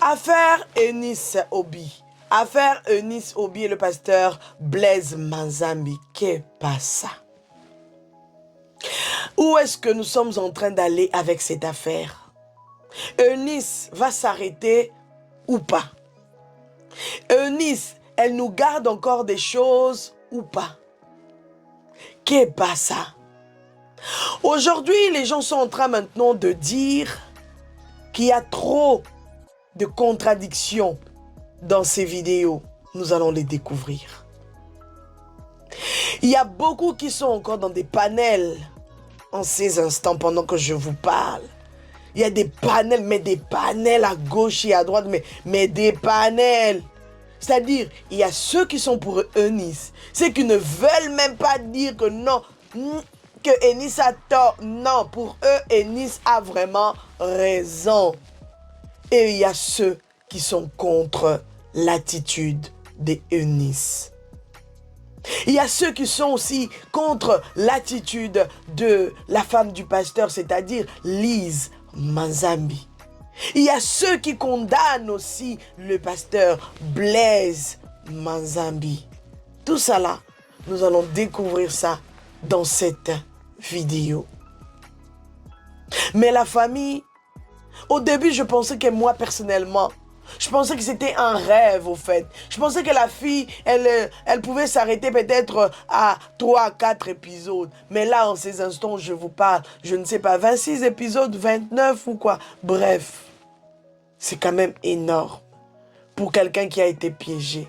Affaire Eunice Obi. Affaire Eunice Obi et le pasteur Blaise Manzambi. Qu'est ça? Où est-ce que nous sommes en train d'aller avec cette affaire? Eunice va s'arrêter ou pas? Eunice, elle nous garde encore des choses ou pas? Qu'est ça? Aujourd'hui, les gens sont en train maintenant de dire qu'il y a trop de contradictions dans ces vidéos. Nous allons les découvrir. Il y a beaucoup qui sont encore dans des panels en ces instants pendant que je vous parle. Il y a des panels, mais des panels à gauche et à droite, mais des panels. C'est-à-dire, il y a ceux qui sont pour Eunice, ceux qui ne veulent même pas dire que non, que Eunice a tort. Non, pour eux, Eunice a vraiment raison. Et il y a ceux qui sont contre l'attitude d'Eunice. Il y a ceux qui sont aussi contre l'attitude de la femme du pasteur, c'est-à-dire Lise Manzambi. Il y a ceux qui condamnent aussi le pasteur Blaise Manzambi. Tout ça là, nous allons découvrir ça dans cette vidéo. Mais la famille, au début, je pensais que moi, personnellement, je pensais que c'était un rêve, au fait. Je pensais que la fille, elle pouvait s'arrêter peut-être à 3 à 4 épisodes. Mais là, en ces instants, je vous parle, je ne sais pas, 26 épisodes, 29 ou quoi. Bref, c'est quand même énorme pour quelqu'un qui a été piégé.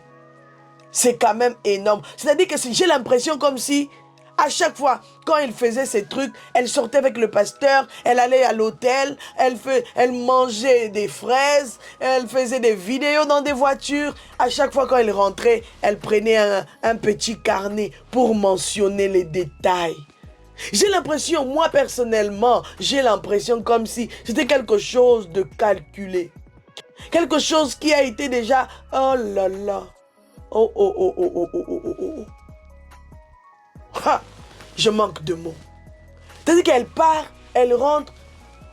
C'est quand même énorme. C'est-à-dire que j'ai l'impression comme si, à chaque fois, quand elle faisait ces trucs, elle sortait avec le pasteur, elle allait à l'hôtel, elle mangeait des fraises, elle faisait des vidéos dans des voitures. À chaque fois quand elle rentrait, elle prenait un petit carnet pour mentionner les détails. J'ai l'impression, moi personnellement, j'ai l'impression comme si c'était quelque chose de calculé. Quelque chose qui a été déjà, oh là là, oh oh oh oh oh oh oh oh oh. Ha, je manque de mots. C'est-à-dire qu'elle part, elle rentre.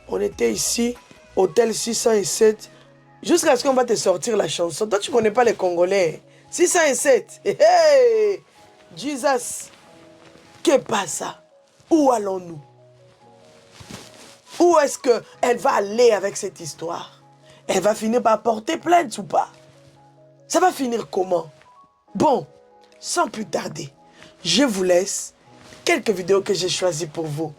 On était ici, hôtel 607, jusqu'à ce qu'on va te sortir la chanson. Toi, tu ne connais pas les Congolais. 607. Hey, hey, Jesus. Qu'est ça? Où allons-nous? Où est-ce qu'elle va aller avec cette histoire? Elle va finir par porter plainte ou pas? Ça va finir comment? Bon, sans plus tarder, je vous laisse quelques vidéos que j'ai choisies pour vous.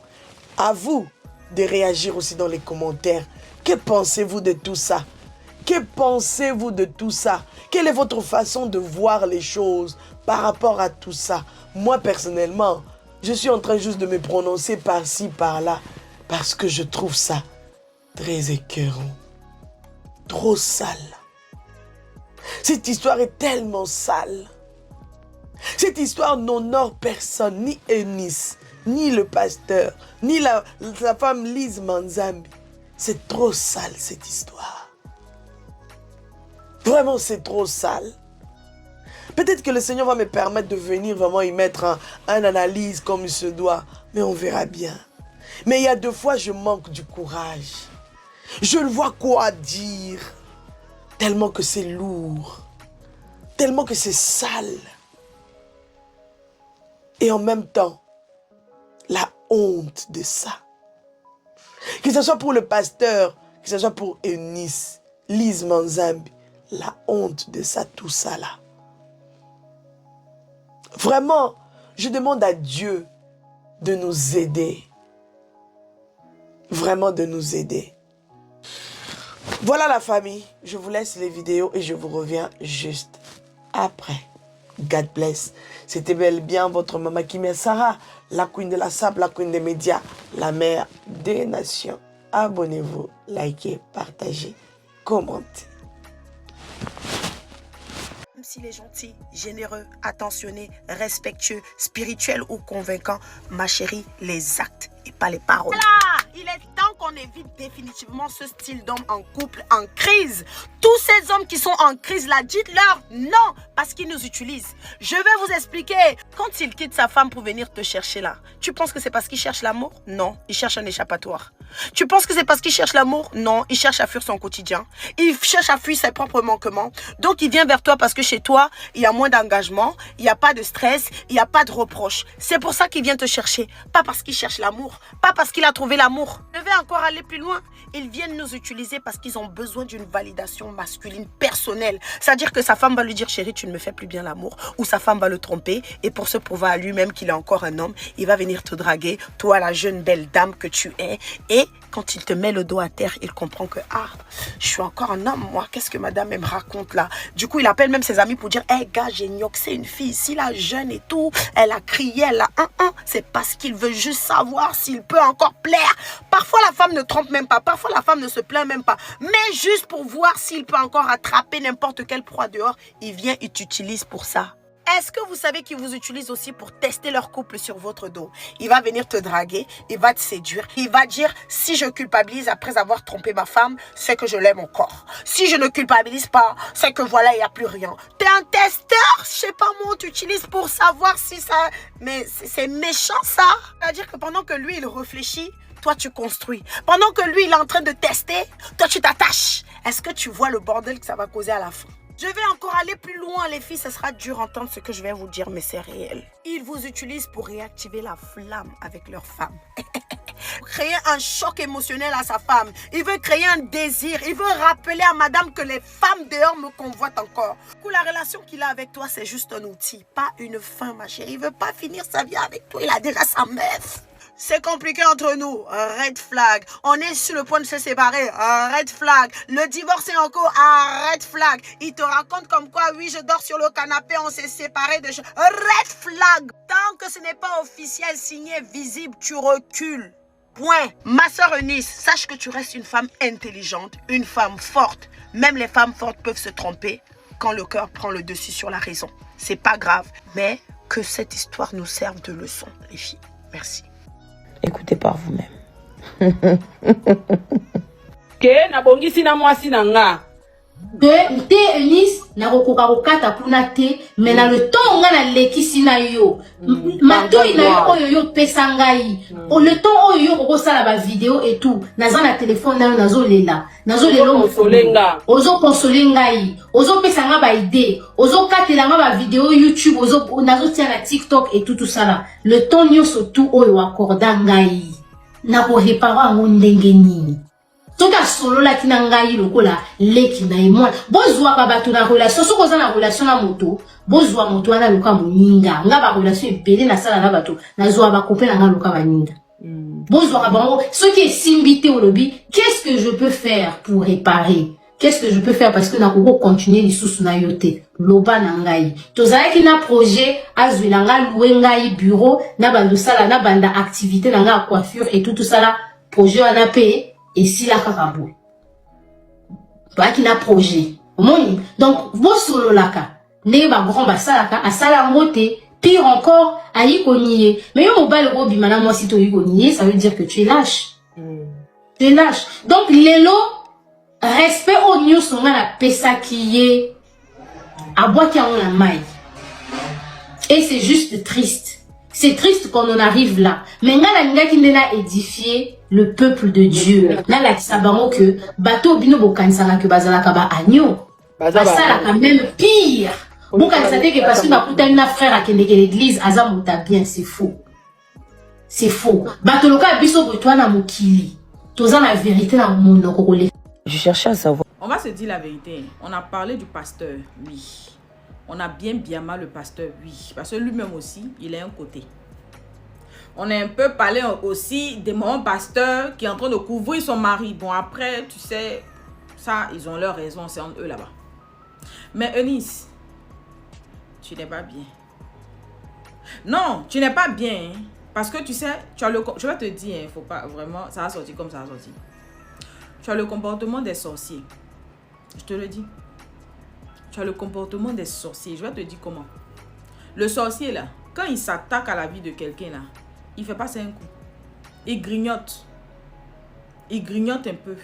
À vous de réagir aussi dans les commentaires. Que pensez-vous de tout ça? Que pensez-vous de tout ça? Quelle est votre façon de voir les choses par rapport à tout ça? Moi, personnellement, je suis en train juste de me prononcer par-ci, par-là, parce que je trouve ça très écœurant. Trop sale. Cette histoire est tellement sale. Cette histoire n'honore personne, ni Eunice, ni le pasteur, ni la femme Lise Manzambi. C'est trop sale cette histoire. Vraiment, c'est trop sale. Peut-être que le Seigneur va me permettre de venir vraiment y mettre un analyse comme il se doit. Mais on verra bien. Mais il y a 2 fois, je manque du courage. Je ne vois quoi dire. Tellement que c'est lourd. Tellement que c'est sale. Et en même temps, la honte de ça. Que ce soit pour le pasteur, que ce soit pour Eunice, Lise Manzambi, la honte de ça, tout ça là. Vraiment, je demande à Dieu de nous aider. Vraiment de nous aider. Voilà la famille, je vous laisse les vidéos et je vous reviens juste après. God bless. C'était bel et bien votre maman Kimia Sarah, la queen de la sable, la queen des médias, la mère des nations. Abonnez-vous, likez, partagez, commentez. Même s'il est gentil, généreux, attentionné, respectueux, spirituel ou convaincant, ma chérie, les actes et pas les paroles. Voilà, il est temps qu'on qu'on évite définitivement ce style d'homme en couple, en crise. Tous ces hommes qui sont en crise là, dites-leur non, parce qu'ils nous utilisent. Je vais vous expliquer. Quand il quitte sa femme pour venir te chercher là, tu penses que c'est parce qu'il cherche l'amour? Non, il cherche un échappatoire. Tu penses que c'est parce qu'il cherche l'amour? Non, il cherche à fuir son quotidien. Il cherche à fuir ses propres manquements. Donc il vient vers toi parce que chez toi, il y a moins d'engagement, il n'y a pas de stress, il n'y a pas de reproche. C'est pour ça qu'il vient te chercher. Pas parce qu'il cherche l'amour, pas parce qu'il a trouvé l'amour. Je vais encore aller plus loin. Ils viennent nous utiliser parce qu'ils ont besoin d'une validation masculine personnelle. C'est-à-dire que sa femme va lui dire, chérie, tu ne me fais plus bien l'amour. Ou sa femme va le tromper. Et pour se prouver à lui-même qu'il est encore un homme, il va venir te draguer, toi la jeune belle dame que tu es. Et quand il te met le dos à terre, il comprend que, ah, je suis encore un homme, moi. Qu'est-ce que madame elle me raconte là? Du coup, il appelle même ses amis pour dire, hé, gars, j'ai c'est une fille ici, la jeune et tout. Elle a crié, elle a C'est parce qu'il veut juste savoir s'il peut encore plaire. Parfois, la femme ne trompe même pas. Parfois, la femme ne se plaint même pas. Mais juste pour voir s'il peut encore attraper n'importe quelle proie dehors, il vient et t'utilise pour ça. Est-ce que vous savez qu'ils vous utilisent aussi pour tester leur couple sur votre dos? Il va venir te draguer, il va te séduire, il va dire, si je culpabilise après avoir trompé ma femme, c'est que je l'aime encore. Si je ne culpabilise pas, c'est que voilà, il n'y a plus rien. T'es un testeur, je sais pas moi, on t'utilise pour savoir si ça... Mais c'est méchant ça. C'est-à-dire que pendant que lui, il réfléchit, toi, tu construis. Pendant que lui, il est en train de tester, toi, tu t'attaches. Est-ce que tu vois le bordel que ça va causer à la fin? Je vais encore aller plus loin, les filles, ça sera dur d'entendre ce que je vais vous dire, mais c'est réel. Ils vous utilisent pour réactiver la flamme avec leur femme. Créer un choc émotionnel à sa femme. Il veut créer un désir. Il veut rappeler à madame que les femmes dehors me convoitent encore. La relation qu'il a avec toi, c'est juste un outil, pas une fin, ma chérie. Il veut pas finir sa vie avec toi, il a déjà sa meuf. C'est compliqué entre nous. Red flag. On est sur le point de se séparer. Red flag. Le divorce est en cours. Red flag. Il te raconte comme quoi, oui, je dors sur le canapé, on s'est séparés de... Red flag. Tant que ce n'est pas officiel, signé, visible, tu recules. Point. Ma soeur Eunice, sache que tu restes une femme intelligente, une femme forte. Même les femmes fortes peuvent se tromper quand le cœur prend le dessus sur la raison. C'est pas grave. Mais que cette histoire nous serve de leçon, les filles. Merci. Écoutez par vous-même. Ke na bongisi na mwasi na nga. Te Eunice na kokoka kokata kuna te mais na le temps nga na lekisi na yo matoi na yo oyo yo pesa ngai le temps oyo yo kokosala ba vidéo et tout naza na téléphone na yo nazolela konsolenga ozo console ngai ozo pesa nga ba idée ozo katela nga ba vidéo YouTube nazo tia na TikTok et tout ça là le temps nyonso tout oyo accorda ngai na ko réparer ngo ndenge nini. Toka solo la kina ngai lokola leki na imwa bozwa ba bato na relation soko za na relation na moto bozwa moto ana loka moninga nga ba relation ebele na sala na bato na zwa ba couper na nga loka baninga bozwa ka bango ce qui est simbité au lobby. Qu'est-ce que je peux faire pour réparer? Qu'est-ce que je peux faire parce que na koko continuer lisusu na yote loba na ngai tozalaki na projet azwela nga louer ngai bureau na bando sala na banda activité na nga coiffure et tout ça là projet ana paye. Et si la kakabou, bah qui n'a projet, donc vos solo laka, ne ba grand basalaka, a salamote, pire encore, a yikoniye. Mais yo mobile gros bimana moi si to yikoniye, ça veut dire que tu es lâche. Tu es lâche. Donc lelo, respect au news on a la pesa qui est à bois qui a on la maille. Et c'est juste triste. C'est triste quand on arrive là. Mais nga qui n'a édifié le peuple de Dieu. Là la kisabango que bateau bino bokansala que bazalaka ba agneau. Bazala quand même pire. Bokansala que parce que na putain na frère akende que l'église azamuta bien, c'est faux. C'est faux. Bateau loka biso botoa na mokili. Toza la vérité na monde kokole. Je cherchais à savoir. On va se dire la vérité. On a parlé du pasteur, oui. On a bien mal le pasteur, oui. Parce que lui-même aussi, il est un côté. On a un peu parlé aussi de mon pasteur qui est en train de couvrir son mari. Bon, après, tu sais, ça, ils ont leur raison, c'est entre eux là-bas. Mais Eunice, tu n'es pas bien. Non, tu n'es pas bien. Hein, parce que tu sais, tu as le... Je vais te dire, il faut pas vraiment... Ça a sorti comme ça a sorti. Tu as le comportement des sorciers. Je te le dis. Tu as le comportement des sorciers. Je vais te dire comment. Le sorcier là, quand il s'attaque à la vie de quelqu'un là, il fait pas 5 coups. Il grignote. Il grignote un peu.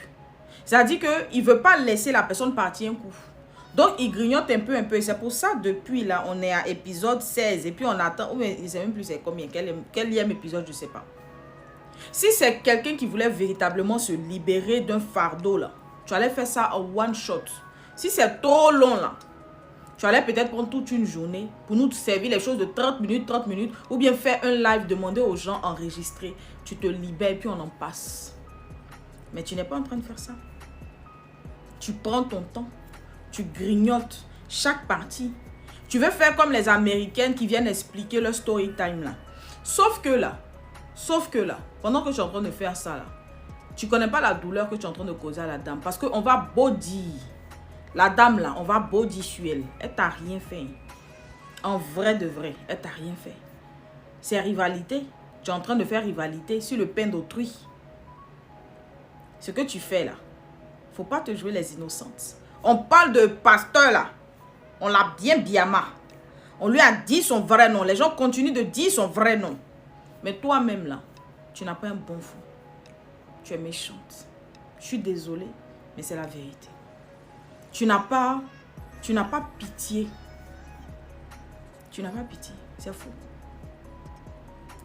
C'est-à-dire qu'il ne veut pas laisser la personne partir un coup. Donc, il grignote un peu. Et c'est pour ça, depuis là, on est à épisode 16. Et puis, on attend. Je ne sais même plus c'est combien. Quel épisode, je ne sais pas. Si c'est quelqu'un qui voulait véritablement se libérer d'un fardeau, là, tu allais faire ça en one shot. Si c'est trop long, là, tu allais peut-être prendre toute une journée pour nous servir les choses de 30 minutes, ou bien faire un live, demander aux gens enregistrer. Tu te libères, puis on en passe. Mais tu n'es pas en train de faire ça. Tu prends ton temps. Tu grignotes chaque partie. Tu veux faire comme les Américaines qui viennent expliquer leur story time là. Sauf que là, pendant que tu es en train de faire ça là, tu ne connais pas la douleur que tu es en train de causer à la dame. Parce qu'on va body. La dame là, on va body sur elle. Elle t'a rien fait. En vrai de vrai, elle t'a rien fait. C'est rivalité. Tu es en train de faire rivalité sur le pain d'autrui. Ce que tu fais là, faut pas te jouer les innocentes. On parle de pasteur là. On l'a bien biama. On lui a dit son vrai nom. Les gens continuent de dire son vrai nom. Mais toi-même là, tu n'as pas un bon fond. Tu es méchante. Je suis désolée, mais c'est la vérité. Tu n'as pas pitié. Tu n'as pas pitié. C'est faux.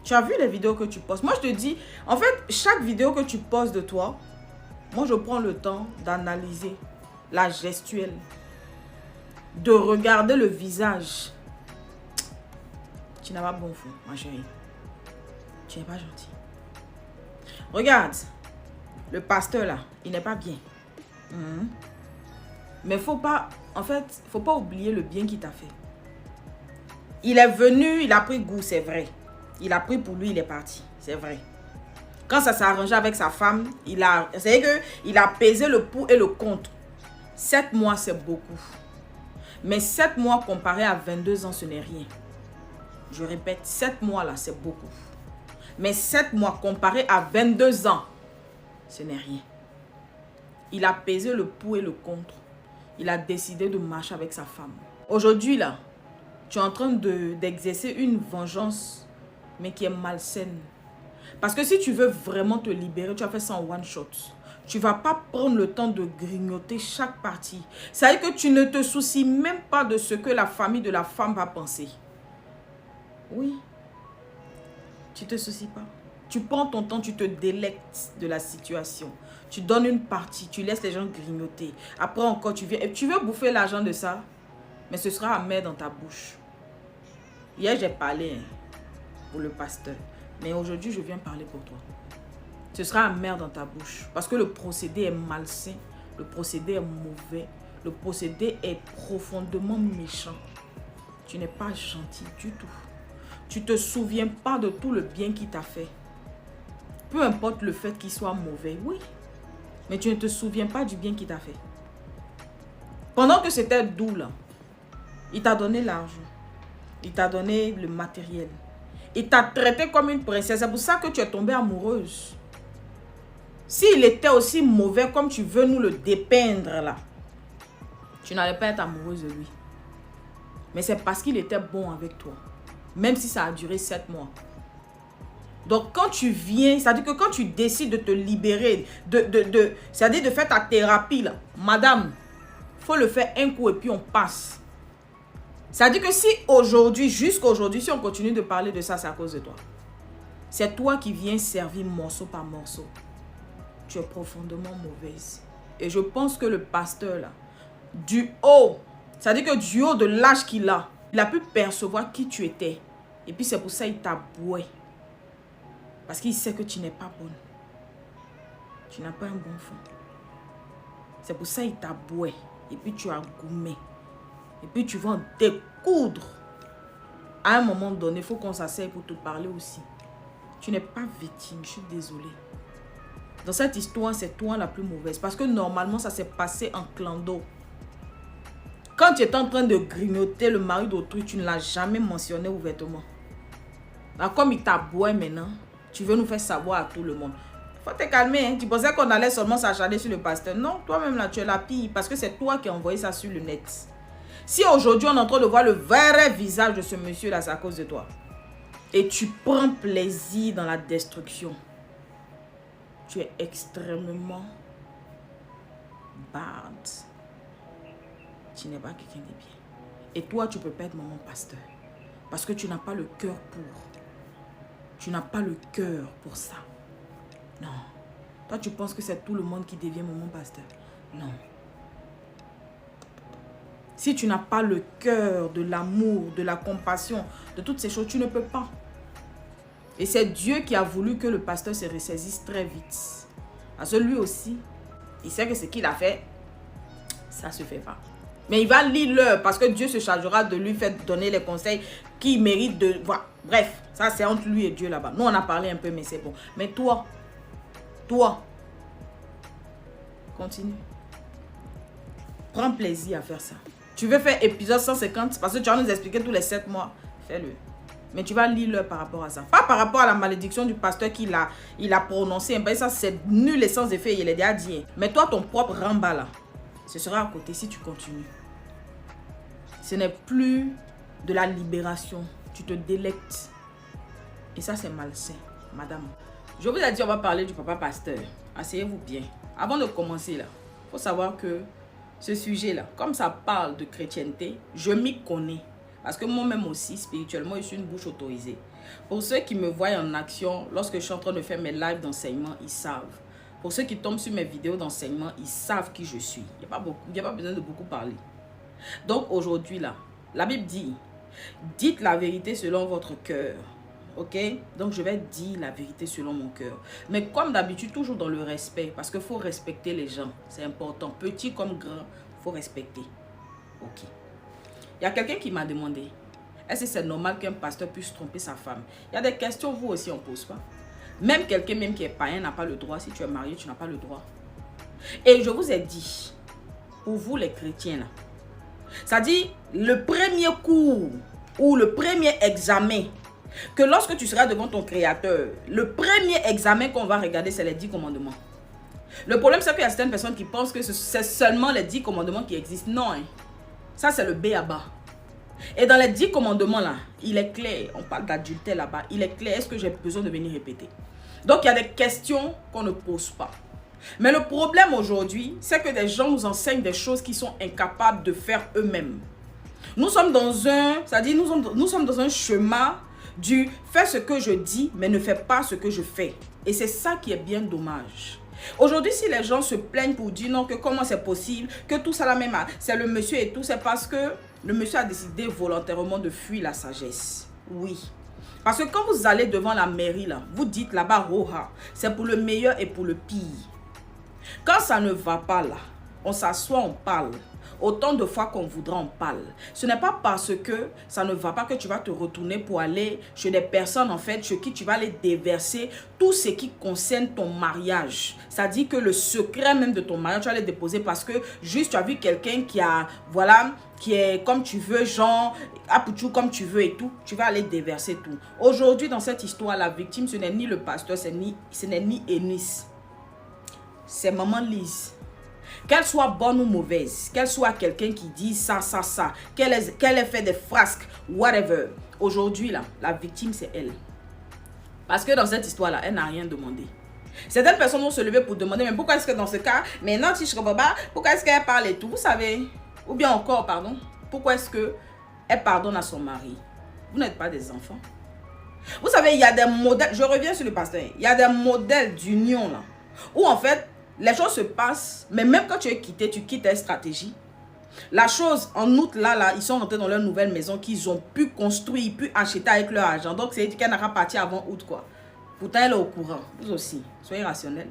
Tu as vu les vidéos que tu postes. Moi, je te dis, en fait, chaque vidéo que tu postes de toi, moi, je prends le temps d'analyser la gestuelle, de regarder le visage. Tu n'as pas bon fond, ma chérie. Tu n'es pas gentil. Regarde, le pasteur là, il n'est pas bien. Mais faut pas oublier le bien qu'il t'a fait. Il est venu, il a pris goût, c'est vrai. Il a pris pour lui, il est parti, c'est vrai. Quand ça s'est arrangé avec sa femme, il a pesé le pour et le contre. 7 mois, c'est beaucoup. Mais 7 mois comparé à 22 ans, ce n'est rien. Je répète, 7 mois là, c'est beaucoup. Mais 7 mois comparé à 22 ans, ce n'est rien. Il a pesé le pour et le contre. Il a décidé de marcher avec sa femme. Aujourd'hui là, tu es en train d'exercer une vengeance, mais qui est malsaine. Parce que si tu veux vraiment te libérer, tu as fait ça en one shot. Tu ne vas pas prendre le temps de grignoter chaque partie. Ça veut dire que tu ne te soucies même pas de ce que la famille de la femme va penser. Oui. Tu ne te soucies pas. Tu prends ton temps, tu te délectes de la situation. Tu donnes une partie, tu laisses les gens grignoter. Après encore, tu viens et tu veux bouffer l'argent de ça, mais ce sera amer dans ta bouche. Hier, j'ai parlé pour le pasteur. Mais aujourd'hui, je viens parler pour toi. Ce sera amer dans ta bouche. Parce que le procédé est malsain. Le procédé est mauvais. Le procédé est profondément méchant. Tu n'es pas gentil du tout. Tu ne te souviens pas de tout le bien qu'il t'a fait. Peu importe le fait qu'il soit mauvais, oui. Mais tu ne te souviens pas du bien qu'il t'a fait. Pendant que c'était doux là, il t'a donné l'argent. Il t'a donné le matériel. Il t'a traité comme une princesse. C'est pour ça que tu es tombée amoureuse. S'il était aussi mauvais comme tu veux nous le dépeindre là, tu n'allais pas être amoureuse de lui. Mais c'est parce qu'il était bon avec toi. Même si ça a duré 7 mois. Donc quand tu viens, c'est-à-dire que quand tu décides de te libérer, c'est-à-dire de faire ta thérapie là, madame, il faut le faire un coup et puis on passe. C'est-à-dire que si aujourd'hui, jusqu'à aujourd'hui, si on continue de parler de ça, c'est à cause de toi. C'est toi qui viens servir morceau par morceau. Tu es profondément mauvaise. Et je pense que le pasteur là, du haut, c'est-à-dire que du haut de l'âge qu'il a, il a pu percevoir qui tu étais. Et puis c'est pour ça qu'il t'a boué. Parce qu'il sait que tu n'es pas bonne. Tu n'as pas un bon fond. C'est pour ça qu'il t'a boué. Et puis tu as goumé. Et puis tu vas en découdre. À un moment donné, il faut qu'on s'asseye pour te parler aussi. Tu n'es pas victime, je suis désolée. Dans cette histoire, c'est toi la plus mauvaise. Parce que normalement, ça s'est passé en clando. Quand tu étais en train de grignoter le mari d'autrui, tu ne l'as jamais mentionné ouvertement. Alors, comme il t'a boué maintenant, tu veux nous faire savoir à tout le monde. Faut te calmer, hein. Tu pensais qu'on allait seulement s'acharner sur le pasteur. Non, toi-même là, tu es la pire. Parce que c'est toi qui as envoyé ça sur le net. Si aujourd'hui, on est en train de voir le vrai visage de ce monsieur-là, c'est à cause de toi. Et tu prends plaisir dans la destruction. tu es extrêmement bad. Tu n'es pas quelqu'un de bien. Et toi, tu peux pas être maman pasteur. Parce que tu n'as pas le cœur pour. Tu n'as pas le cœur pour ça. Non. Toi, tu penses que c'est tout le monde qui devient maman pasteur. Non. Si tu n'as pas le cœur de l'amour, de la compassion, de toutes ces choses, tu ne peux pas. Et c'est Dieu qui a voulu que le pasteur se ressaisisse très vite. Parce que lui aussi, il sait que ce qu'il a fait, ça ne se fait pas. Mais il va lire l'heure parce que Dieu se chargera de lui faire donner les conseils qu'il mérite de voir. Bref, ça c'est entre lui et Dieu là-bas. Nous on a parlé un peu mais c'est bon. Mais toi, continue. Prends plaisir à faire ça. Tu veux faire épisode 150 parce que tu vas nous expliquer tous les 7 mois. Fais-le. Mais tu vas lire l'heure par rapport à ça. Pas par rapport à la malédiction du pasteur qu'il a prononcé. Ben ça c'est nul et sans effet. Il est déjà dit. Mais toi ton propre ramba là. Ce sera à côté si tu continues. Ce n'est plus de la libération. Tu te délectes. Et ça, c'est malsain, madame. Je vous ai dit, on va parler du papa pasteur. Asseyez-vous bien. Avant de commencer, là, il faut savoir que ce sujet-là, comme ça parle de chrétienté, je m'y connais. Parce que moi-même aussi, spirituellement, je suis une bouche autorisée. Pour ceux qui me voient en action, lorsque je suis en train de faire mes lives d'enseignement, ils savent. Pour ceux qui tombent sur mes vidéos d'enseignement, ils savent qui je suis. Il n'y a pas besoin de beaucoup parler. Donc aujourd'hui, là, la Bible dit, dites la vérité selon votre cœur. Ok? Donc je vais dire la vérité selon mon cœur. Mais comme d'habitude, toujours dans le respect. Parce qu'il faut respecter les gens. C'est important. Petit comme grand, il faut respecter. Ok. Il y a quelqu'un qui m'a demandé, est-ce que c'est normal qu'un pasteur puisse tromper sa femme? Il y a des questions, vous aussi, on ne pose pas. Même quelqu'un même qui est païen n'a pas le droit. Si tu es marié, tu n'as pas le droit. Et je vous ai dit, pour vous les chrétiens là, ça dit le premier cours ou le premier examen, que lorsque tu seras devant ton créateur, le premier examen qu'on va regarder, c'est les 10 commandements. Le problème, c'est qu'il y a certaines personnes qui pensent que c'est seulement les 10 commandements qui existent. Non, hein. Ça c'est le B à bas. Et dans les 10 commandements là, il est clair, on parle d'adultère là-bas, il est clair, est-ce que j'ai besoin de venir répéter? Donc il y a des questions qu'on ne pose pas. Mais le problème aujourd'hui, c'est que des gens nous enseignent des choses qu'ils sont incapables de faire eux-mêmes. Nous sommes dans un, c'est-à-dire nous sommes dans un chemin du fais ce que je dis, mais ne fais pas ce que je fais. Et c'est ça qui est bien dommage. Aujourd'hui, si les gens se plaignent pour dire non, que comment c'est possible, que tout ça la même, c'est le monsieur et tout, c'est parce que le monsieur a décidé volontairement de fuir la sagesse. Oui. Parce que quand vous allez devant la mairie, là, vous dites là-bas, roha, c'est pour le meilleur et pour le pire. Quand ça ne va pas là, on s'assoit, on parle. Autant de fois qu'on voudra, on parle. Ce n'est pas parce que ça ne va pas que tu vas te retourner pour aller chez des personnes, en fait, chez qui tu vas aller déverser tout ce qui concerne ton mariage. Ça dit que le secret même de ton mariage, tu vas les déposer parce que juste tu as vu quelqu'un qui a, voilà, qui est comme tu veux, genre, apouchou comme tu veux et tout, tu vas aller déverser tout. Aujourd'hui, dans cette histoire, la victime, ce n'est ni le pasteur, ce n'est ni Eunice. C'est maman Lise. Qu'elle soit bonne ou mauvaise, qu'elle soit quelqu'un qui dit ça, qu'elle ait fait des frasques, whatever. Aujourd'hui, là, la victime, c'est elle. Parce que dans cette histoire-là, elle n'a rien demandé. Certaines personnes vont se lever pour demander, mais pourquoi est-ce que dans ce cas, mais non, si je comprends pas, pourquoi est-ce qu'elle parle et tout, vous savez? Ou bien encore, pardon, pourquoi est-ce qu'elle pardonne à son mari? Vous n'êtes pas des enfants. Vous savez, il y a des modèles, je reviens sur le pasteur, il y a des modèles d'union, là, où en fait, les choses se passent, mais même quand tu es quitté, tu quittes ta stratégie. La chose, en août, là, ils sont rentrés dans leur nouvelle maison qu'ils ont pu construire, pu acheter avec leur argent. Donc, c'est qu'elle n'a pas parti avant août, quoi. Pourtant, elle est au courant. Vous aussi, soyez rationnels.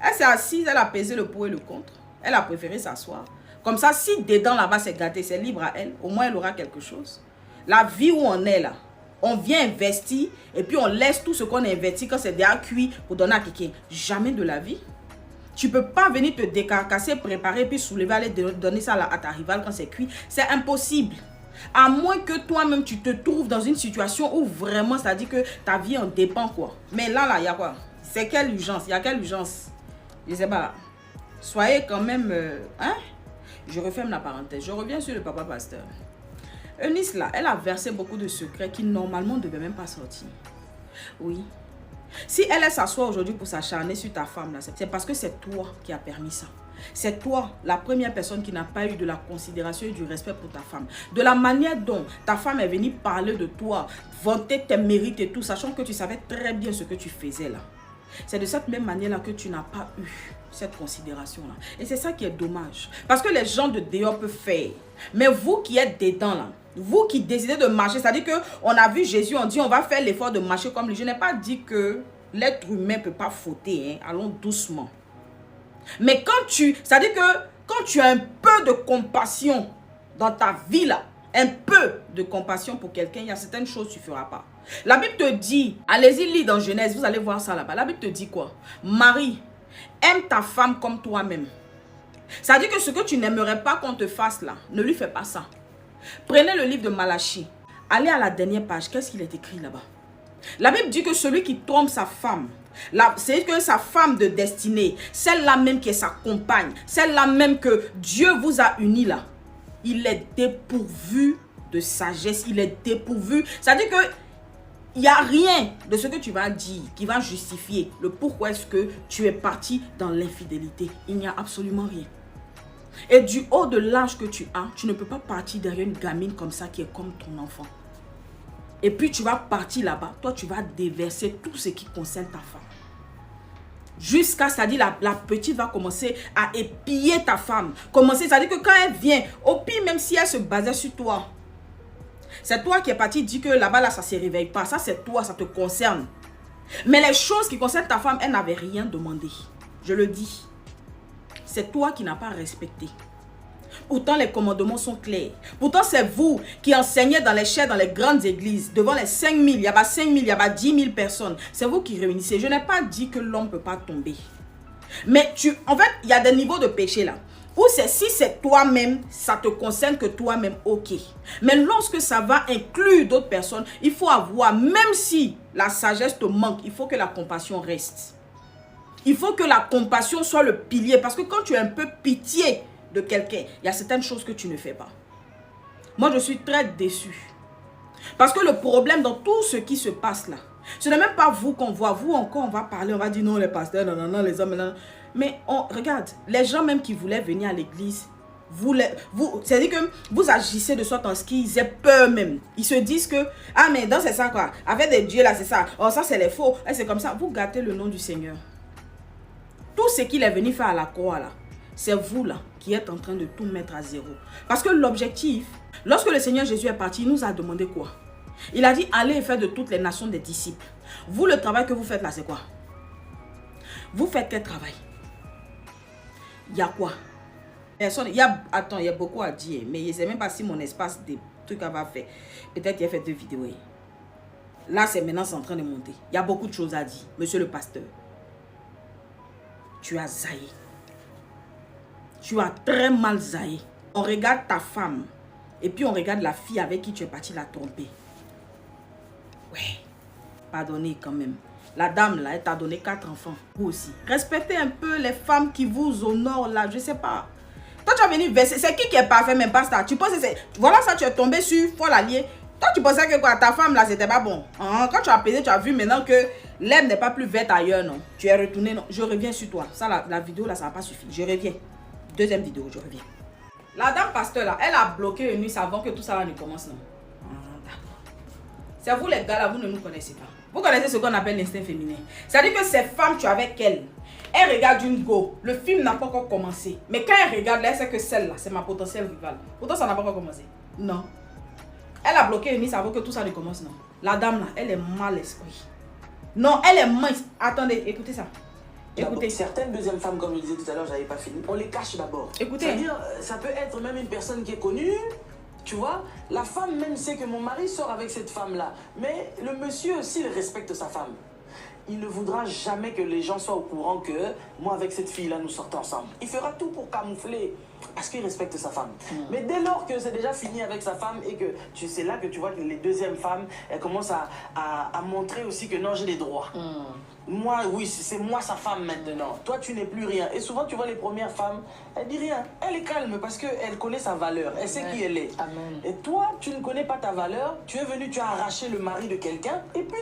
Elle s'est assise, elle a pesé le pour et le contre. Elle a préféré s'asseoir. Comme ça, si dedans, là-bas, c'est gâté, c'est libre à elle, au moins, elle aura quelque chose. La vie où on est, là, on vient investir et puis on laisse tout ce qu'on a investi quand c'est déjà cuit pour donner à quelqu'un. Jamais de la vie. Tu ne peux pas venir te décarcasser, préparer, puis soulever, aller donner ça à ta rivale quand c'est cuit. C'est impossible. À moins que toi-même, tu te trouves dans une situation où vraiment, ça dit que ta vie en dépend, quoi. Mais là, il y a quoi? C'est quelle urgence? Il y a quelle urgence? Je ne sais pas. Soyez quand même... hein? Je referme la parenthèse. Je reviens sur le papa pasteur. Eunice, là, elle a versé beaucoup de secrets qui, normalement, ne devaient même pas sortir. Oui. Si elle s'assoit aujourd'hui pour s'acharner sur ta femme, c'est parce que c'est toi qui as permis ça. C'est toi, la première personne qui n'a pas eu de la considération et du respect pour ta femme. De la manière dont ta femme est venue parler de toi, vanter tes mérites et tout, sachant que tu savais très bien ce que tu faisais là. C'est de cette même manière-là que tu n'as pas eu cette considération-là. Et c'est ça qui est dommage. Parce que les gens de dehors peuvent faire. Mais vous qui êtes dedans là, vous qui décidez de marcher, c'est-à-dire qu'on a vu Jésus, on dit on va faire l'effort de marcher comme lui. Je n'ai pas dit que l'être humain ne peut pas fauter. Hein. Allons doucement. Mais quand c'est-à-dire que quand tu as un peu de compassion dans ta vie là, un peu de compassion pour quelqu'un, il y a certaines choses que tu ne feras pas. La Bible te dit, allez-y, lis dans Genèse, vous allez voir ça là-bas. La Bible te dit quoi? Marie, aime ta femme comme toi-même. C'est-à-dire que ce que tu n'aimerais pas qu'on te fasse là, ne lui fais pas ça. Prenez le livre de Malachie. Allez à la dernière page. Qu'est-ce qu'il est écrit là-bas? La Bible dit que celui qui trompe sa femme, c'est que sa femme de destinée, celle-là même qui est sa compagne, celle-là même que Dieu vous a unis là, il est dépourvu de sagesse, il est dépourvu. C'est-à-dire que il n'y a rien de ce que tu vas dire qui va justifier le pourquoi est-ce que tu es parti dans l'infidélité. Il n'y a absolument rien. Et du haut de l'âge que tu as, tu ne peux pas partir derrière une gamine comme ça qui est comme ton enfant. Et puis tu vas partir là-bas, toi tu vas déverser tout ce qui concerne ta femme. Jusqu'à, c'est-à-dire la petite va commencer à épier ta femme. C'est-à-dire que quand elle vient, au pire même si elle se basait sur toi, c'est toi qui es parti dire que là-bas, là, ça ne se réveille pas. Ça, c'est toi, ça te concerne. Mais les choses qui concernent ta femme, elle n'avait rien demandé. Je le dis. C'est toi qui n'as pas respecté. Pourtant, les commandements sont clairs. Pourtant, c'est vous qui enseignez dans les chairs, dans les grandes églises, devant les 5000, il y a 5000, il y a 10 000 personnes. C'est vous qui réunissez. Je n'ai pas dit que l'homme ne peut pas tomber. Mais en fait, il y a des niveaux de péché là. Ou c'est si c'est toi-même, ça te concerne que toi-même, ok. Mais lorsque ça va inclure d'autres personnes, il faut avoir, même si la sagesse te manque, il faut que la compassion reste. Il faut que la compassion soit le pilier. Parce que quand tu as un peu pitié de quelqu'un, il y a certaines choses que tu ne fais pas. Moi, je suis très déçue. Parce que le problème dans tout ce qui se passe là, ce n'est même pas vous qu'on voit. Vous encore, on va parler, on va dire non, les pasteurs, non, non, non, les hommes, non. Mais regarde, les gens même qui voulaient venir à l'église, c'est-à-dire que vous agissez de sorte en ce qu'ils aient peur même. Ils se disent que, ah mais donc c'est ça quoi, avec des dieux là c'est ça, oh ça c'est les faux, et c'est comme ça. Vous gâtez le nom du Seigneur. Tout ce qu'il est venu faire à la croix là, c'est vous là qui êtes en train de tout mettre à zéro. Parce que l'objectif, lorsque le Seigneur Jésus est parti, il nous a demandé quoi? Il a dit, allez et faites de toutes les nations des disciples. Vous, le travail que vous faites là, c'est quoi? Vous faites quel travail? Il y a quoi? Personne. Attends, il y a beaucoup à dire. Mais je ne sais même pas si mon espace des trucs va faire. Peut-être qu'il a fait 2 vidéos. Là, c'est maintenant en train de monter. Il y a beaucoup de choses à dire. Monsieur le pasteur. Tu as zaï. Tu as très mal zaï. On regarde ta femme. Et puis on regarde la fille avec qui tu es parti la tromper. Ouais. Pardonnez quand même. La dame là, elle t'a donné 4 enfants. Vous aussi. Respectez un peu les femmes qui vous honorent là. Je sais pas. Toi, tu as venu verser. C'est qui est parfait, même pas ça. Tu penses que c'est. Voilà ça, tu es tombé sur folle alliée. Toi, tu pensais que quoi, ta femme là, c'était pas bon. Hein? Quand tu as pesé, tu as vu maintenant que l'herbe n'est pas plus verte ailleurs, non. Tu es retourné, non. Je reviens sur toi. Ça, la vidéo là, ça va pas suffire. Je reviens. Deuxième vidéo, je reviens. La dame pasteur là, elle a bloqué une nuit avant que tout ça là ne commence, non. C'est vous les gars là, vous ne nous connaissez pas. Vous connaissez ce qu'on appelle l'instinct féminin. C'est-à-dire que ces femmes, tu es avec elles. Elle regarde une go. Le film n'a pas encore commencé. Mais quand elle regarde, là, elle sait que celle-là, c'est ma potentielle rivale. Pourtant, ça n'a pas encore commencé. Non. Elle a bloqué Eunice avant que tout ça ne commence, non. La dame là, elle est mal esprit. Non, elle est mince. Attendez, écoutez ça. Écoutez. Certaines deuxièmes femmes, comme je le disais tout à l'heure, j'avais pas fini. On les cache d'abord. Écoutez. C'est-à-dire, ça peut être même une personne qui est connue. Tu vois, la femme même sait que mon mari sort avec cette femme-là. Mais le monsieur aussi, il respecte sa femme. Il ne voudra jamais que les gens soient au courant que moi, avec cette fille-là, nous sortons ensemble. Il fera tout pour camoufler. Parce qu'il respecte sa femme. Mais dès lors que c'est déjà fini avec sa femme et que c'est là que tu vois que les deuxièmes femmes, elles commencent à montrer aussi que non, j'ai des droits. Moi, oui, c'est moi sa femme maintenant. Toi, tu n'es plus rien. Et souvent, tu vois les premières femmes, elle dit rien. Elle est calme parce qu'elle connaît sa valeur. Elle sait qui elle est. Amen. Et toi, tu ne connais pas ta valeur. Tu es venu, tu as arraché le mari de quelqu'un. Et puis,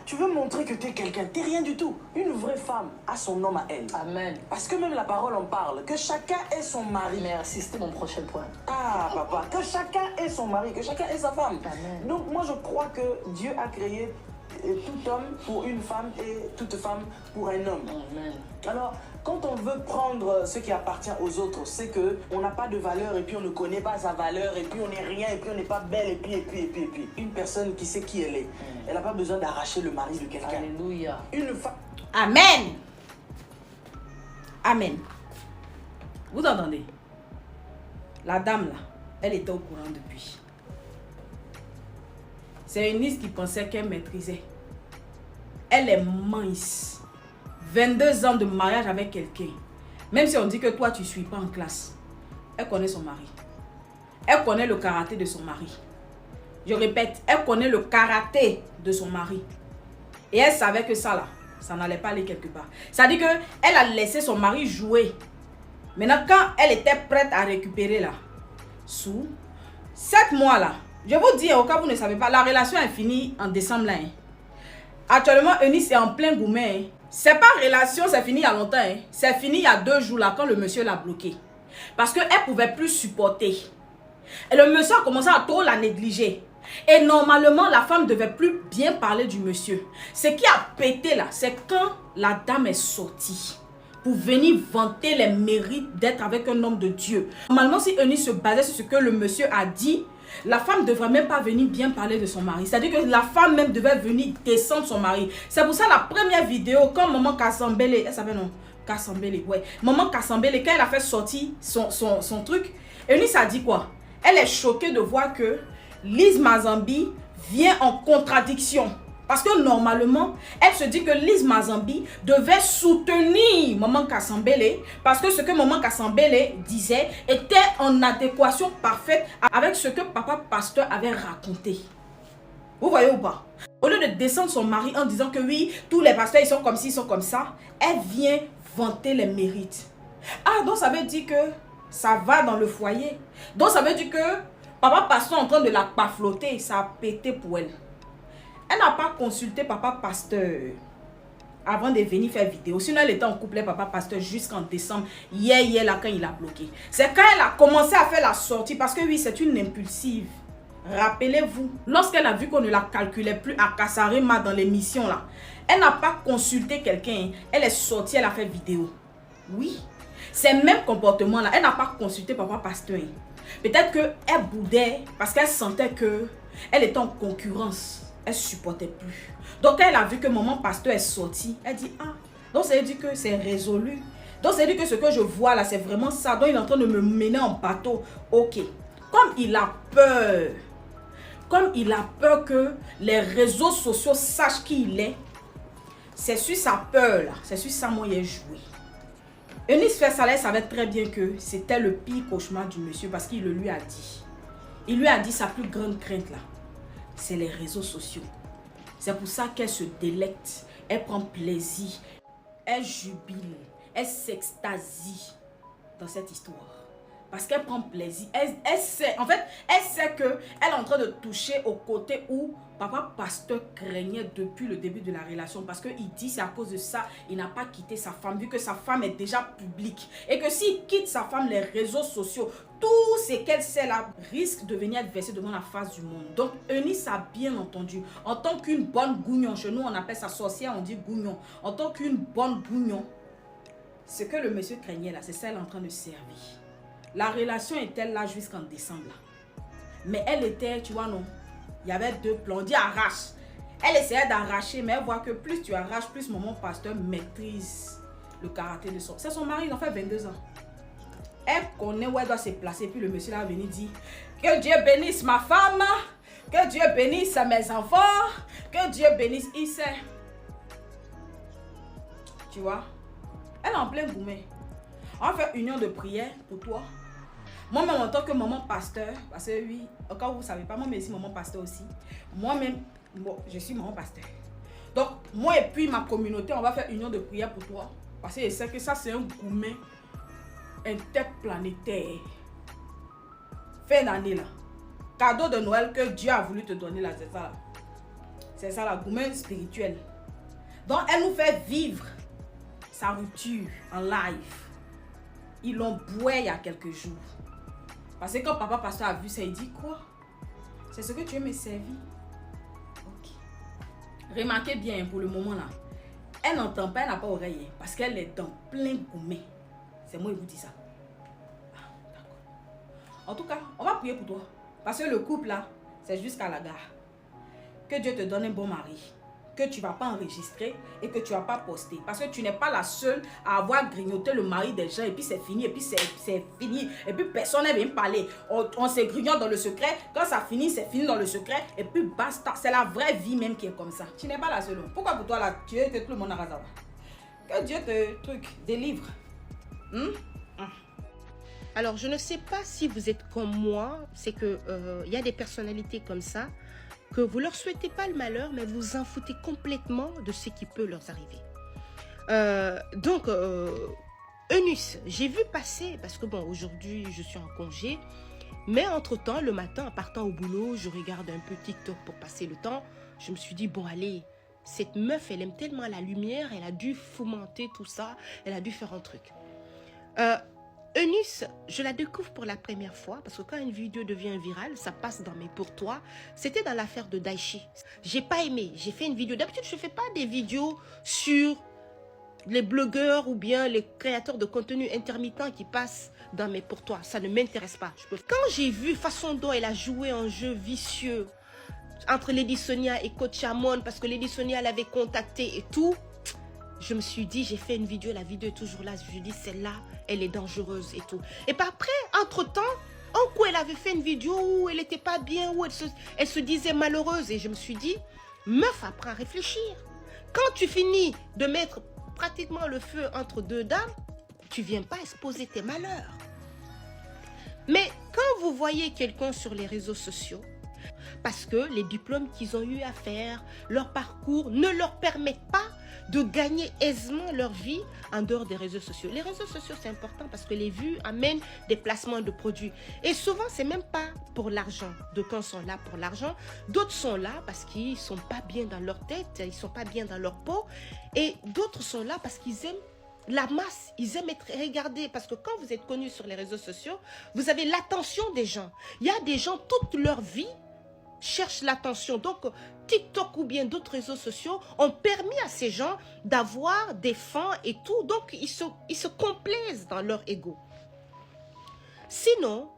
tu veux montrer que tu es quelqu'un. Tu n'es rien du tout. Une vraie femme a son homme à elle. Amen. Parce que même la parole en parle. Que chacun ait son mari. Merci, c'était mon prochain point. Ah, papa, que chacun ait son mari, que chacun ait sa femme. Amen. Donc, moi, je crois que Dieu a créé tout homme pour une femme et toute femme pour un homme. Amen. Alors, quand on veut prendre ce qui appartient aux autres, c'est que on n'a pas de valeur et puis on ne connaît pas sa valeur et puis on n'est rien et puis on n'est pas belle et puis. Une personne qui sait qui elle est, elle n'a pas besoin d'arracher le mari de quelqu'un. Alléluia. Une femme... Amen. Amen. Vous entendez? La dame là, elle était au courant depuis. C'est Eunice qui pensait qu'elle maîtrisait. Elle est mince. 22 ans de mariage avec quelqu'un. Même si on dit que toi tu ne suis pas en classe. Elle connaît son mari. Elle connaît le karaté de son mari. Je répète, elle connaît le karaté de son mari. Et elle savait que ça là, ça n'allait pas aller quelque part. Ça dit qu'elle a laissé son mari jouer. Maintenant, quand elle était prête à récupérer là, sous 7 mois là, je vous dis au cas où vous ne savez pas, la relation est finie en décembre là. Actuellement, Eunice est en plein goumet. C'est pas relation, c'est fini il y a longtemps. C'est fini il y a 2 jours là quand le monsieur l'a bloqué. Parce qu'elle ne pouvait plus supporter. Et le monsieur a commencé à trop la négliger. Et normalement, la femme devait plus bien parler du monsieur. Ce qui a pété là, c'est quand la dame est sortie pour venir vanter les mérites d'être avec un homme de Dieu. Normalement, si Eunice se basait sur ce que le monsieur a dit, la femme ne devrait même pas venir bien parler de son mari. C'est-à-dire que la femme même devait venir descendre son mari. C'est pour ça la première vidéo, quand maman Kassambele, elle s'appelle non, Kassambele, ouais. Maman Kassambele, quand elle a fait sortir son truc, Eunice a dit quoi? Elle est choquée de voir que Lise Mazambi vient en contradiction. Parce que normalement, elle se dit que Lise Mazambi devait soutenir Maman Kassambele parce que ce que Maman Kassambele disait était en adéquation parfaite avec ce que papa pasteur avait raconté. Vous voyez ou pas? Au lieu de descendre son mari en disant que oui, tous les pasteurs ils sont comme ci, ils sont comme ça, elle vient vanter les mérites. Ah, donc ça veut dire que ça va dans le foyer. Donc ça veut dire que papa pasteur est en train de la pafloter, ça a pété pour elle. Elle n'a pas consulté papa pasteur avant de venir faire vidéo. Sinon, elle était en couple avec papa pasteur jusqu'en décembre. Hier, là, quand il a bloqué. C'est quand elle a commencé à faire la sortie. Parce que oui, c'est une impulsive. Rappelez-vous, lorsqu'elle a vu qu'on ne la calculait plus à Kassarema dans l'émission là, elle n'a pas consulté quelqu'un. Elle est sortie, elle a fait vidéo. Oui, c'est le même comportement là. Elle n'a pas consulté papa pasteur. Peut-être qu'elle boudait parce qu'elle sentait qu'elle était en concurrence. Elle ne supportait plus. Donc, elle a vu que maman pasteur est sorti. Elle dit, ah, donc ça veut dire que c'est résolu. Donc, ça veut dire que ce que je vois là, c'est vraiment ça. Donc, il est en train de me mener en bateau. Ok. Comme il a peur que les réseaux sociaux sachent qui il est, c'est sur sa peur là. C'est sur ça moi il est joué. Eunice Fessalès savait très bien que c'était le pire cauchemar du monsieur parce qu'il le lui a dit. Il lui a dit sa plus grande crainte là. C'est les réseaux sociaux. C'est pour ça qu'elle se délecte, elle prend plaisir, elle jubile, elle s'extasie dans cette histoire. Parce qu'elle prend plaisir. Elle sait, en fait, elle sait qu'elle est en train de toucher au côté où papa pasteur craignait depuis le début de la relation. Parce qu'il dit c'est à cause de ça, il n'a pas quitté sa femme, vu que sa femme est déjà publique. Et que s'il quitte sa femme, les réseaux sociaux, tout ce qu'elle sait là risque de venir être versé devant la face du monde. Donc Eunice a bien entendu. En tant qu'une bonne gougnon, chez nous on appelle ça sorcière, on dit gougnon. En tant qu'une bonne gougnon, ce que le monsieur craignait là, c'est celle en train de servir. La relation était là jusqu'en décembre. Là. Mais elle était, tu vois, non. Il y avait 2 plans. On dit arrache. Elle essayait d'arracher, mais elle voit que plus tu arraches, plus maman pasteur maîtrise le karaté de son. C'est son mari, il en fait 22 ans. Elle connaît où elle doit se placer. Puis le monsieur là venu dire que Dieu bénisse ma femme, que Dieu bénisse mes enfants, que Dieu bénisse. Il sait. Tu vois, elle est en plein gourmet. On va faire union de prière pour toi. Moi-même, en tant que maman pasteur, parce que oui, au cas où vous ne savez pas, moi, mais je suis maman pasteur aussi. Moi-même, bon, je suis maman pasteur. Donc, moi et puis ma communauté, on va faire union de prière pour toi. Parce que je sais que ça, c'est un gourmet interplanétaire. Fin d'année, là. Cadeau de Noël que Dieu a voulu te donner, là, c'est ça, là. C'est ça, la gourmet spirituelle. Donc, elle nous fait vivre sa rupture en live. Ils l'ont boué il y a quelques jours. Parce que quand papa pasteur a vu ça, il dit quoi? C'est ce que tu veux me servir? Ok. Remarquez bien pour le moment là. Elle n'entend pas, elle n'a pas oreille. Parce qu'elle est dans plein gourmet. C'est moi qui vous dis ça. Ah, d'accord. En tout cas, on va prier pour toi. Parce que le couple là, c'est jusqu'à la gare. Que Dieu te donne un bon mari. Que tu ne vas pas enregistrer et que tu ne vas pas poster. Parce que tu n'es pas la seule à avoir grignoté le mari des gens et puis c'est fini, et puis c'est fini. Et puis personne ne vient parler. On se grignote dans le secret. Quand ça finit, c'est fini dans le secret. Et puis basta. C'est la vraie vie même qui est comme ça. Tu n'es pas la seule. Pourquoi pour toi là, tu es que tout le monde a raison? Que Dieu te délivre. Alors, je ne sais pas si vous êtes comme moi. C'est que y a des personnalités comme ça que vous leur souhaitez pas le malheur, mais vous en foutez complètement de ce qui peut leur arriver. Donc, Eunice, j'ai vu passer, parce que bon, aujourd'hui, je suis en congé, mais entre-temps, le matin, en partant au boulot, je regarde un peu TikTok pour passer le temps. Je me suis dit, bon, allez, cette meuf, elle aime tellement la lumière, elle a dû fomenter tout ça, elle a dû faire un truc. Eunice, je la découvre pour la première fois parce que quand une vidéo devient virale, ça passe dans mes pour toi. C'était dans l'affaire de Daichi. J'ai pas aimé. J'ai fait une vidéo. D'habitude, je fais pas des vidéos sur les blogueurs ou bien les créateurs de contenu intermittents qui passent dans mes pour toi. Ça ne m'intéresse pas. Quand j'ai vu façon dont elle a joué un jeu vicieux entre Lady Sonia et Coach Amon parce que Lady Sonia l'avait contacté et tout, je me suis dit, j'ai fait une vidéo, la vidéo est toujours là. Je me dis, celle-là, elle est dangereuse et tout. Et puis après, entre-temps, un coup, elle avait fait une vidéo où elle n'était pas bien, où elle se disait malheureuse. Et je me suis dit, meuf, apprends à réfléchir. Quand tu finis de mettre pratiquement le feu entre deux dames, tu ne viens pas exposer tes malheurs. Mais quand vous voyez quelqu'un sur les réseaux sociaux, parce que les diplômes qu'ils ont eu à faire, leur parcours ne leur permettent pas de gagner aisément leur vie en dehors des réseaux sociaux. Les réseaux sociaux, c'est important parce que les vues amènent des placements de produits. Et souvent, c'est même pas pour l'argent. D'aucuns sont là pour l'argent. D'autres sont là parce qu'ils sont pas bien dans leur tête, ils sont pas bien dans leur peau. Et d'autres sont là parce qu'ils aiment la masse, ils aiment être regardés. Parce que quand vous êtes connu sur les réseaux sociaux, vous avez l'attention des gens. Il y a des gens, toute leur vie, cherchent l'attention. Donc, TikTok ou bien d'autres réseaux sociaux ont permis à ces gens d'avoir des fans et tout. Donc, ils se complaisent dans leur ego. Sinon,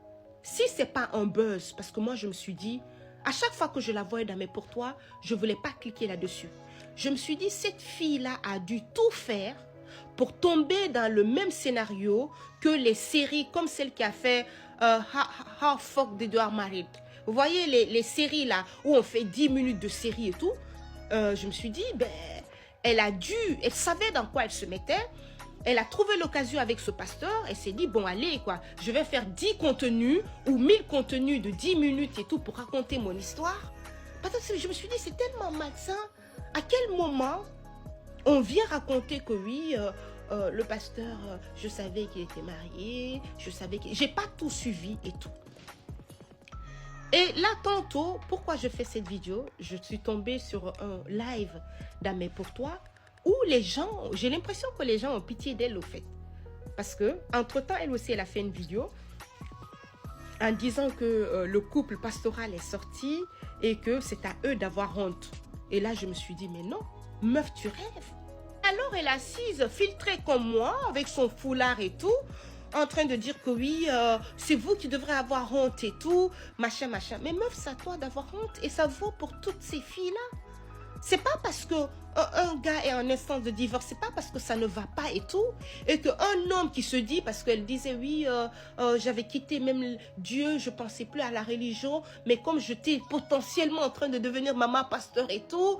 si ce n'est pas un buzz, parce que moi, je me suis dit, à chaque fois que je la voyais dans mes pour toi, je ne voulais pas cliquer là-dessus. Je me suis dit, cette fille-là a dû tout faire pour tomber dans le même scénario que les séries comme celle qui a fait How Fuck Did You Are Married. Vous voyez les séries là où on fait 10 minutes de série et tout. Je me suis dit, ben, elle savait dans quoi elle se mettait. Elle a trouvé l'occasion avec ce pasteur. Elle s'est dit, bon allez quoi, je vais faire 10 contenus ou 1000 contenus de 10 minutes et tout pour raconter mon histoire. Parce que je me suis dit, c'est tellement malsain. À quel moment on vient raconter que oui, le pasteur, je savais qu'il était marié, je savais que... J'ai pas tout suivi et tout. Et là, tantôt, pourquoi je fais cette vidéo? Je suis tombée sur un live d'Amé pour toi où les gens, j'ai l'impression que les gens ont pitié d'elle au fait. Parce que, entre-temps, elle aussi, elle a fait une vidéo en disant que le couple pastoral est sorti et que c'est à eux d'avoir honte. Et là, je me suis dit, mais non, meuf, tu rêves. Alors, elle est assise, filtrée comme moi, avec son foulard et tout, en train de dire que oui, c'est vous qui devrez avoir honte et tout, machin, machin. Mais meuf, c'est à toi d'avoir honte et ça vaut pour toutes ces filles-là. C'est pas parce que un gars est en instance de divorce, c'est pas parce que ça ne va pas et tout, et qu'un homme qui se dit, parce qu'elle disait oui, j'avais quitté même Dieu, je pensais plus à la religion, mais comme j'étais potentiellement en train de devenir maman pasteur et tout,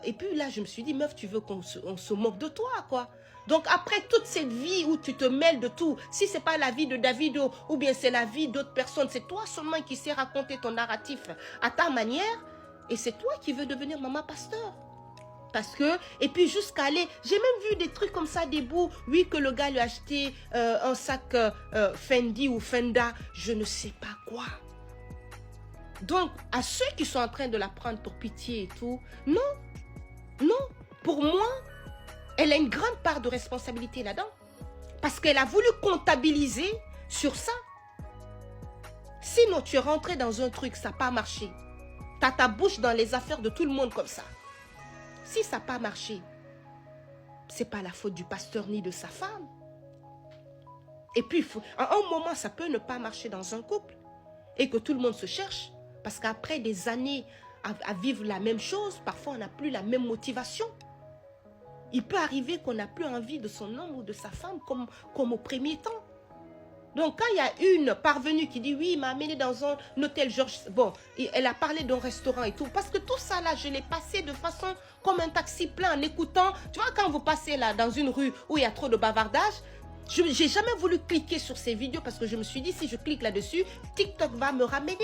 et puis là je me suis dit, meuf, tu veux qu'on se moque de toi, quoi. Donc après toute cette vie où tu te mêles de tout, si ce n'est pas la vie de Davido ou bien c'est la vie d'autres personnes, c'est toi seulement qui sais raconter ton narratif à ta manière et c'est toi qui veux devenir maman pasteur. Parce que, et puis jusqu'à aller, j'ai même vu des trucs comme ça, des bouts, oui que le gars lui a acheté un sac Fendi ou Fenda, je ne sais pas quoi. Donc, à ceux qui sont en train de la prendre pour pitié et tout, non, non, pour moi, elle a une grande part de responsabilité là-dedans. Parce qu'elle a voulu comptabiliser sur ça. Sinon, tu es rentré dans un truc, ça n'a pas marché. Tu as ta bouche dans les affaires de tout le monde comme ça. Si ça n'a pas marché, ce n'est pas la faute du pasteur ni de sa femme. Et puis, à un moment, ça peut ne pas marcher dans un couple. Et que tout le monde se cherche. Parce qu'après des années à vivre la même chose, parfois on n'a plus la même motivation. Il peut arriver qu'on n'a plus envie de son homme ou de sa femme comme au premier temps. Donc quand il y a une parvenue qui dit oui, il m'a amené dans un hôtel Georges, bon, elle a parlé d'un restaurant et tout, parce que tout ça là, je l'ai passé de façon comme un taxi plein en écoutant. Tu vois, quand vous passez là dans une rue où il y a trop de bavardage, je n'ai jamais voulu cliquer sur ces vidéos parce que je me suis dit si je clique là-dessus, TikTok va me ramener.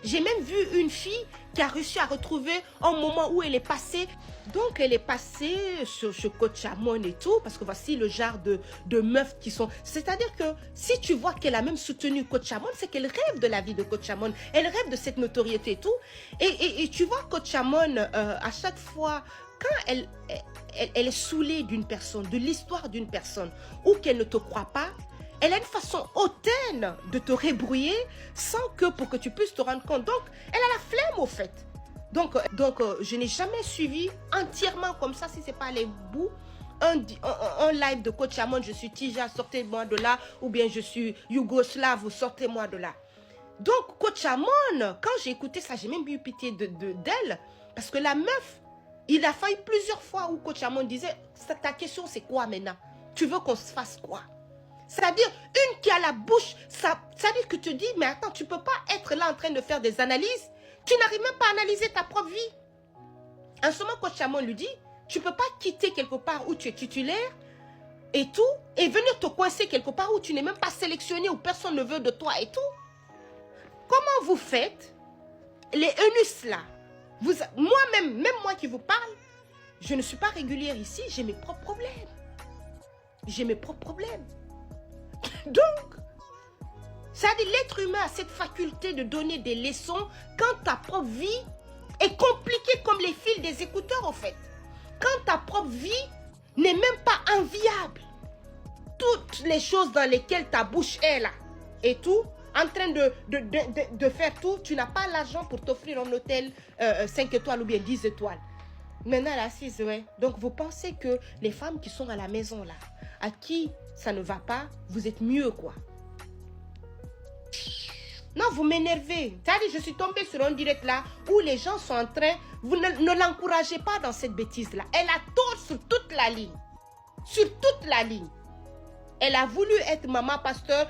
J'ai même vu une fille qui a réussi à retrouver un moment où elle est passée. Donc, elle est passée sur Coach Amon et tout, parce que voici le genre de meufs qui sont... C'est-à-dire que si tu vois qu'elle a même soutenu Coach Amon, c'est qu'elle rêve de la vie de Coach Amon. Elle rêve de cette notoriété et tout. Et tu vois Coach Amon, à chaque fois, quand elle est saoulée d'une personne, de l'histoire d'une personne, ou qu'elle ne te croit pas, elle a une façon hautaine de te rébrouiller sans que pour que tu puisses te rendre compte. Donc, elle a la flemme au fait. Donc je n'ai jamais suivi entièrement comme ça, si ce n'est pas les bouts, un live de Coach Amon, je suis Tija, sortez-moi de là, ou bien je suis Yougoslave, sortez-moi de là. Donc, Coach Amon, quand j'ai écouté ça, j'ai même eu pitié d'elle, parce que la meuf, il a failli plusieurs fois où Coach Amon disait, ta question c'est quoi maintenant? Tu veux qu'on se fasse quoi? C'est-à-dire, une qui a la bouche, ça veut dire que tu te dis, mais attends, tu ne peux pas être là en train de faire des analyses. Tu n'arrives même pas à analyser ta propre vie. En ce moment, Coach Amon lui dit, tu ne peux pas quitter quelque part où tu es titulaire et tout, et venir te coincer quelque part où tu n'es même pas sélectionné, où personne ne veut de toi et tout. Comment vous faites, les ENUS là, moi-même, même moi qui vous parle, je ne suis pas régulière ici, j'ai mes propres problèmes. J'ai mes propres problèmes. Donc, ça dit l'être humain a cette faculté de donner des leçons quand ta propre vie est compliquée comme les fils des écouteurs en fait. Quand ta propre vie n'est même pas enviable. Toutes les choses dans lesquelles ta bouche est là et tout, en train de faire tout, tu n'as pas l'argent pour t'offrir un hôtel 5 étoiles ou bien 10 étoiles. Maintenant, elle est assise, ouais. Donc, vous pensez que les femmes qui sont à la maison là, à qui ça ne va pas, vous êtes mieux quoi. Non, vous m'énervez. C'est-à-dire, je suis tombée sur un direct là où les gens sont en train, vous ne l'encouragez pas dans cette bêtise là. Elle a tort sur toute la ligne. Sur toute la ligne. Elle a voulu être maman pasteur.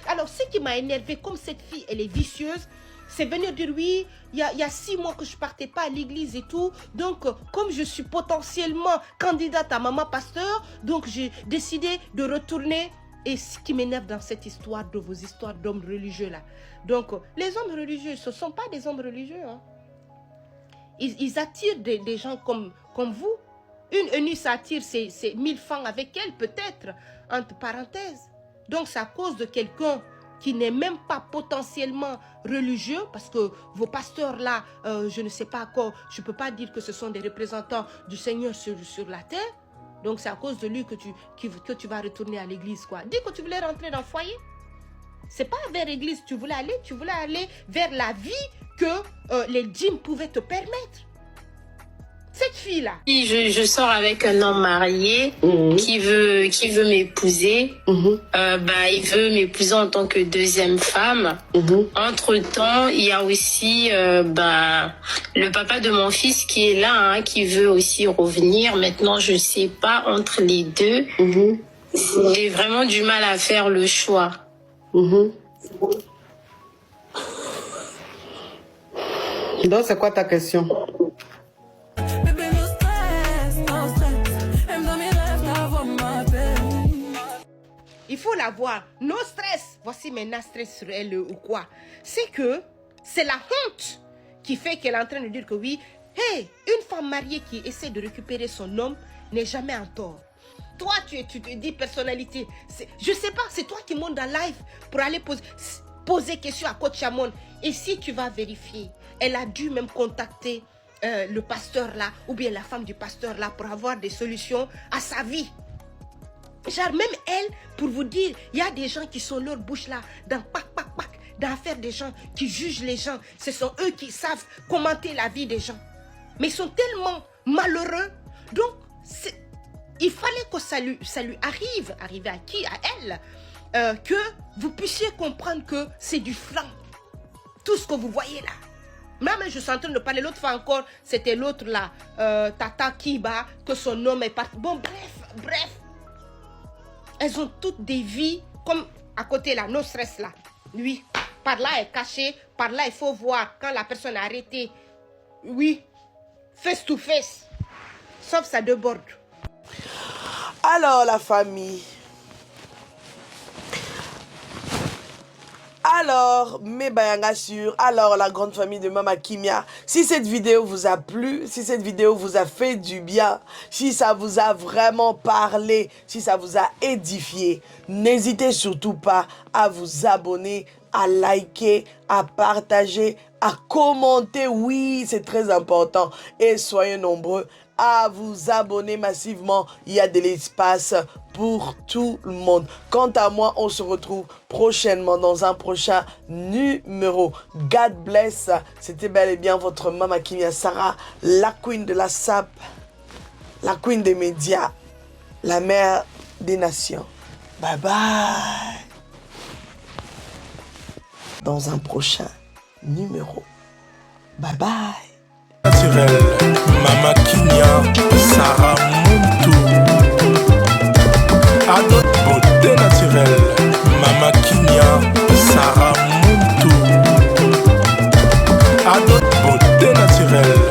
Alors, ce qui m'a énervé, comme cette fille, elle est vicieuse, c'est venir dire oui, il y a 6 mois que je ne partais pas à l'église et tout. Donc, comme je suis potentiellement candidate à maman pasteur, donc j'ai décidé de retourner. Et ce qui m'énerve dans cette histoire de vos histoires d'hommes religieux là. Donc, les hommes religieux, ce ne sont pas des hommes religieux. Hein. Ils attirent des gens comme vous. Une ENUS attire ses 1000 francs avec elle, peut-être, entre parenthèses. Donc, c'est à cause de quelqu'un qui n'est même pas potentiellement religieux, parce que vos pasteurs là, je ne sais pas encore, je ne peux pas dire que ce sont des représentants du Seigneur sur la terre. Donc, c'est à cause de lui que tu vas retourner à l'église, quoi. Dis que tu voulais rentrer dans le foyer. C'est pas vers l'église que tu voulais aller vers la vie que les djinns pouvaient te permettre. Cette fille-là. Je sors avec un homme marié qui veut m'épouser. Il veut m'épouser en tant que deuxième femme. Entre-temps, il y a aussi le papa de mon fils qui est là, hein, qui veut aussi revenir. Maintenant, je sais pas entre les deux. J'ai vraiment du mal à faire le choix. Donc, c'est quoi ta question? Bébé, no stress. Elle me donne mes rêves, la voix faut la voir. No stress. Voici maintenant stress sur elle ou quoi. C'est que c'est la honte qui fait qu'elle est en train de dire que oui, hey, une femme mariée qui essaie de récupérer son homme n'est jamais en tort. Toi, tu te dis personnalité. Je sais pas, c'est toi qui montes dans live pour aller poser question à Coach Chamon. Et si tu vas vérifier, elle a dû même contacter le pasteur là, ou bien la femme du pasteur là, pour avoir des solutions à sa vie. Genre même elle, pour vous dire, il y a des gens qui sont leur bouche là, dans dans l'affaire des gens, qui jugent les gens. Ce sont eux qui savent commenter la vie des gens. Mais ils sont tellement malheureux. Donc, il fallait que ça lui arrive à qui? À elle. Que vous puissiez comprendre que c'est du flanc. Tout ce que vous voyez là. Même je suis en train de parler, l'autre fois encore, c'était l'autre là, Tata Kiba, que son homme est parti. Bon, bref. Elles ont toutes des vies, comme à côté là, no stress là. Lui, par là est caché, par là il faut voir quand la personne est arrêtée. Oui, face to face. Sauf ça déborde. Alors la famille. Alors, mes Bayanga sur, alors la grande famille de Mama Kimia, si cette vidéo vous a plu, si cette vidéo vous a fait du bien, si ça vous a vraiment parlé, si ça vous a édifié, n'hésitez surtout pas à vous abonner, à liker, à partager, à commenter. Oui, c'est très important. Et soyez nombreux à vous abonner massivement. Il y a de l'espace pour tout le monde. Quant à moi, on se retrouve prochainement dans un prochain numéro. God bless. C'était bel et bien votre Mama Kimia Sarah, la queen de la SAP, la queen des médias, la mère des nations. Bye bye. Dans un prochain numéro. Bye bye. Naturel, Mama Kimia, Sarah Muntu. Adot beauté naturelle, Mama Kimia, Sarah Muntu. Adot beauté naturelle.